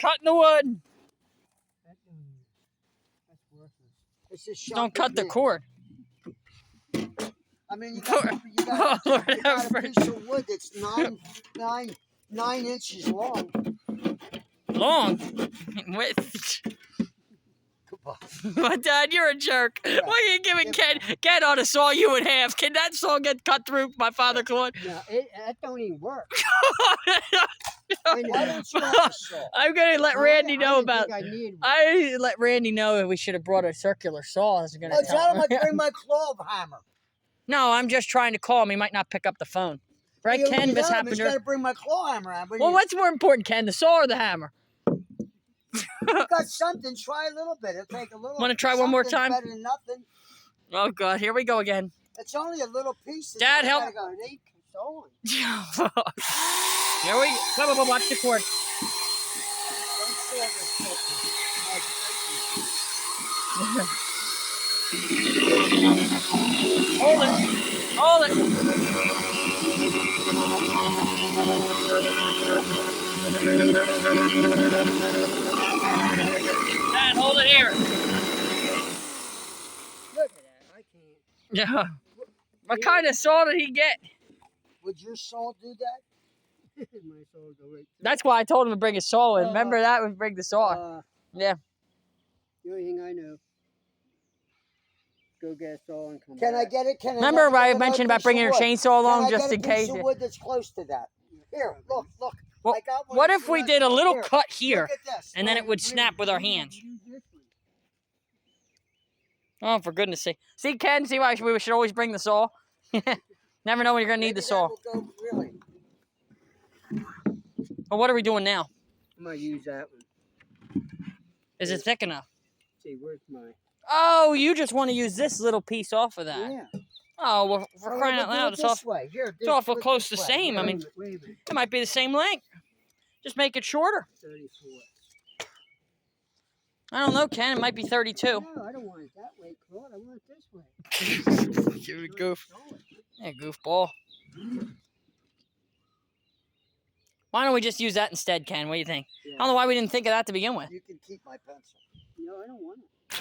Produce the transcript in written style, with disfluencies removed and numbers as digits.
cutting the wood. That's worthless. It's just Don't cut the cord. I mean, you got a piece of wood that's 9 inches long. Long? But Dad, you're a jerk. Why are you giving Ken on a saw you in half? Can that saw get cut through my father Claude? No, that don't even work. I mean, why don't you have a saw? I'm gonna let Randy know about. I let Randy know that we should have brought a circular saw. I was gonna tell him I bring my claw hammer. No, I'm just trying to call him. He might not pick up the phone. Right, Ken? This happened. He's got to bring my claw hammer. Well, what's more important, Ken? The saw or the hammer? You got something. Try a little bit. It'll take a little. Want to try one more time? Better than nothing. Oh God, here we go again. It's only a little piece. Dad, help. It ain't consoling. Here we go. Come, watch the cord. Hold it. Hold it. Dad, hold it here. Look at that. I can't. Yeah. What kind of saw did he get? Would your saw do that? My saw would go right through. That's why I told him to bring his saw in. Remember that would bring the saw. Yeah. The only thing I know. Go get a saw and come back. Can I get it? Remember I mentioned about bringing your chainsaw along just in case? Can I get a piece of wood that's close to that? Here, look. Well, what if we did a little cut here, and then it would snap with our hands? Oh, for goodness sake. See, Ken, see why we should always bring the saw? Never know when you're going to need the saw. Well, what are we doing now? I'm going to use that one. Is it thick enough? See, where's my... Oh, you just want to use this little piece off of that. Yeah. Oh, well, for crying out loud, it's awful close to the same. I mean, it might be the same length. Just make it shorter. 34. I don't know, Ken. It might be 32. No, I don't want it that way, Claude. I want it this way. Give it a goof. Yeah, goofball. Why don't we just use that instead, Ken? What do you think? Yeah. I don't know why we didn't think of that to begin with. You can keep my pencil. No, I don't want it.